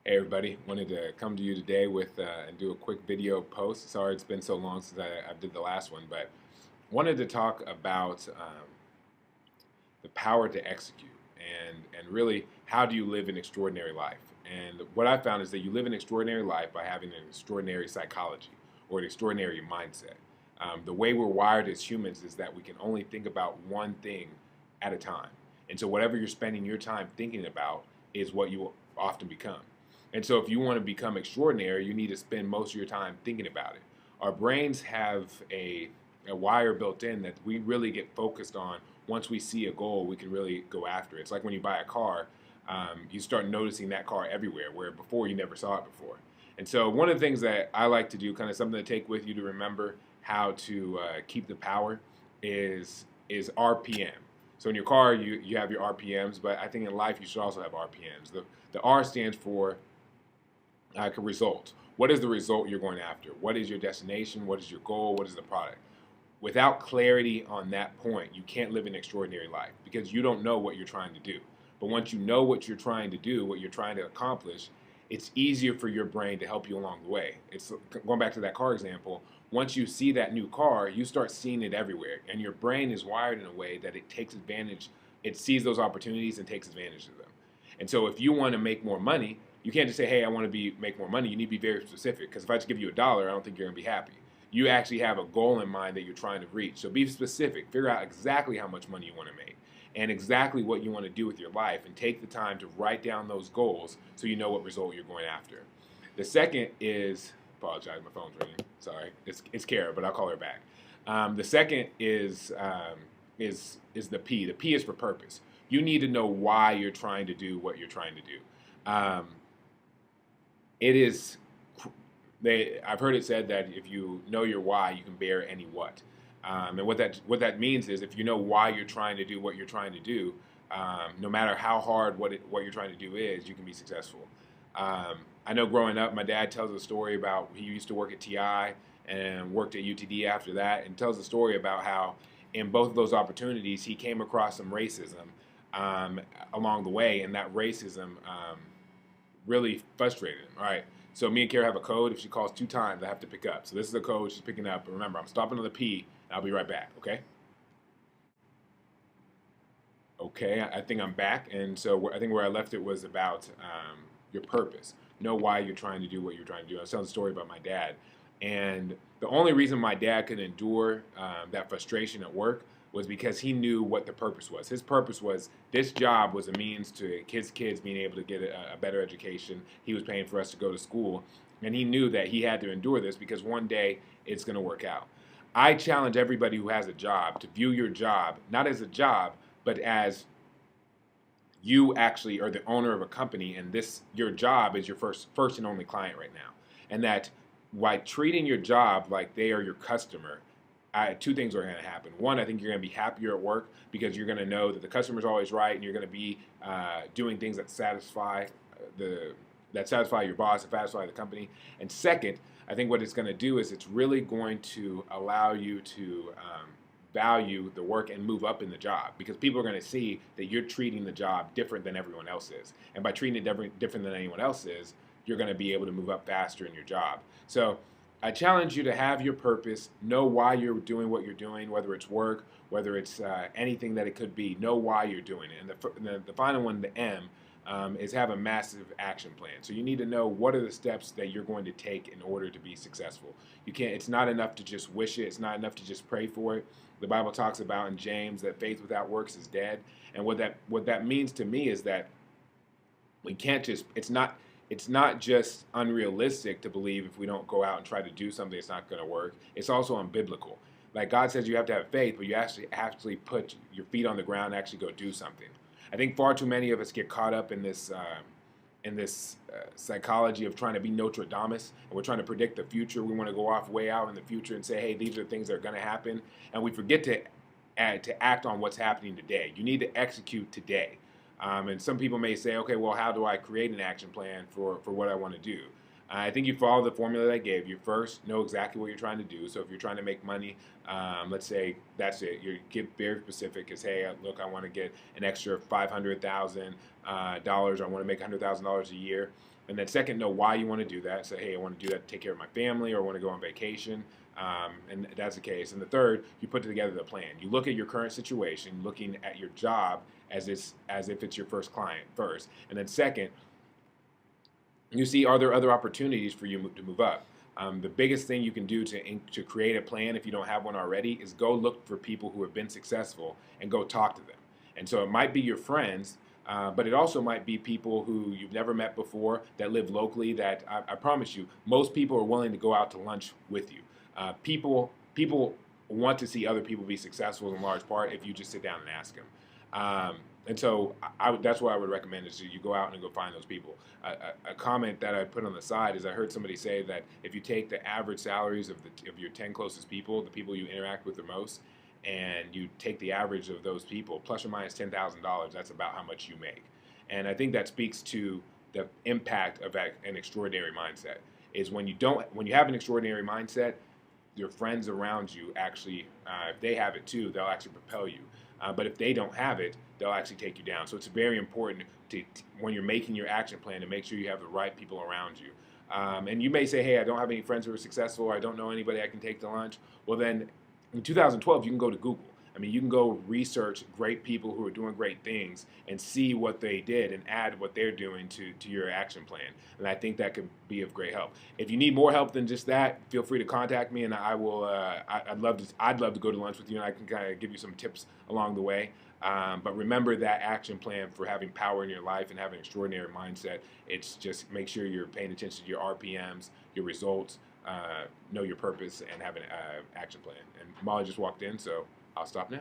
Hey everybody, wanted to come to you today with and do a quick video post. Sorry it's been so long since I did the last one, but wanted to talk about the power to execute and really how do you live an extraordinary life. And what I found is that you live an extraordinary life by having an extraordinary psychology or an extraordinary mindset. The way we're wired as humans is that we can only think about one thing at a time. And so whatever you're spending your time thinking about is what you will often become. And so if you want to become extraordinary, you need to spend most of your time thinking about it. Our brains have a wire built in that we really get focused on. Once we see a goal, we can really go after it. It's like when you buy a car, you start noticing that car everywhere, where before you never saw it before. And so one of the things that I like to do, kind of something to take with you to remember how to keep the power, is RPM. So in your car, you have your RPMs, but I think in life you should also have RPMs. The R stands for a result. What is the result you're going after? What is your destination? What is your goal? What is the product? Without clarity on that point, you can't live an extraordinary life because you don't know what you're trying to do. But once you know what you're trying to do, what you're trying to accomplish, it's easier for your brain to help you along the way. It's going back to that car example. Once you see that new car, you start seeing it everywhere, and your brain is wired in a way that it takes advantage. It sees those opportunities and takes advantage of them. And so, if you want to make more money, you can't just say, "Hey, I want to make more money." You need to be very specific, because if I just give you $1, I don't think you're going to be happy. You actually have a goal in mind that you're trying to reach. So be specific. Figure out exactly how much money you want to make and exactly what you want to do with your life, and take the time to write down those goals so you know what result you're going after. The second is, apologize, my phone's ringing. Sorry, it's Kara, but I'll call her back. The second is the P. The P is for purpose. You need to know why you're trying to do what you're trying to do. It is I've heard it said that if you know your why, you can bear any what. And what that means is, if you know why you're trying to do what you're trying to do, no matter how hard what you're trying to do is, you can be successful. I know growing up, my dad tells a story about he used to work at TI and worked at UTD after that, and tells a story about how in both of those opportunities he came across some racism along the way, and that racism really frustrated him. All right. So me and Kara have a code. If she calls 2 times, I have to pick up. So this is the code she's picking up. But remember, I'm stopping on the P, and I'll be right back, okay? Okay, I think I'm back. And so I think where I left it was about your purpose. Know why you're trying to do what you're trying to do. I was telling a story about my dad. And the only reason my dad could endure that frustration at work was because he knew what the purpose was. His purpose was, this job was a means to his kids being able to get a better education. He was paying for us to go to school, and he knew that he had to endure this because one day it's going to work out. I challenge everybody who has a job to view your job not as a job, but as you actually are the owner of a company, and your job is your first and only client right now. And that by treating your job like they are your customer, 2 things are going to happen. One, I think you're going to be happier at work because you're going to know that the customer's always right, and you're going to be doing things that satisfy your boss, and satisfy the company. And second, I think what it's going to do is it's really going to allow you to value the work and move up in the job, because people are going to see that you're treating the job different than everyone else is. And by treating it different than anyone else is, you're going to be able to move up faster in your job. So I challenge you to have your purpose, know why you're doing what you're doing, whether it's work, whether it's anything that it could be. Know why you're doing it. And the final one, the M, is have a massive action plan. So you need to know what are the steps that you're going to take in order to be successful. It's not enough to just wish it. It's not enough to just pray for it. The Bible talks about in James that faith without works is dead. And what that means to me is that we can't just, it's not just unrealistic to believe if we don't go out and try to do something, it's not going to work. It's also unbiblical. Like, God says you have to have faith, but you actually put your feet on the ground and actually go do something. I think far too many of us get caught up in this psychology of trying to be Nostradamus, and we're trying to predict the future. We want to go off way out in the future and say, hey, these are things that are going to happen, and we forget to act on what's happening today. You need to execute today. And some people may say, okay, well, how do I create an action plan for what I want to do? I think you follow the formula that I gave you. First, know exactly what you're trying to do. So if you're trying to make money, let's say that's it. You get very specific. As hey, look, I want to get an extra $500,000. I want to make $100,000 a year. And then second, know why you want to do that. So hey, I want to do that to take care of my family, or I want to go on vacation. And that's the case. And the third, you put together the plan. You look at your current situation, looking at your job as if it's your first client first, and then second, you see, are there other opportunities for you to move up? The biggest thing you can do to create a plan, if you don't have one already, is go look for people who have been successful and go talk to them. And so it might be your friends, but it also might be people who you've never met before that live locally. That I promise you, most people are willing to go out to lunch with you. People want to see other people be successful in large part if you just sit down and ask them. And so that's what I would recommend is you go out and go find those people. A comment that I put on the side is I heard somebody say that if you take the average salaries of your 10 closest people, the people you interact with the most, and you take the average of those people, plus or minus $10,000, that's about how much you make. And I think that speaks to the impact of an extraordinary mindset. Is when you have an extraordinary mindset, your friends around you actually, if they have it too, they'll actually propel you. But if they don't have it, they'll actually take you down. So it's very important when you're making your action plan to make sure you have the right people around you. And you may say, hey, I don't have any friends who are successful, or I don't know anybody I can take to lunch. Well, then in 2012, you can go to Google. I mean, you can go research great people who are doing great things and see what they did and add what they're doing to your action plan. And I think that could be of great help. If you need more help than just that, feel free to contact me, and I will. I'd love to go to lunch with you, and I can kind of give you some tips along the way. But remember that action plan for having power in your life and having an extraordinary mindset. It's just make sure you're paying attention to your RPMs, your results, know your purpose, and have an action plan. And Molly just walked in, so I'll stop now.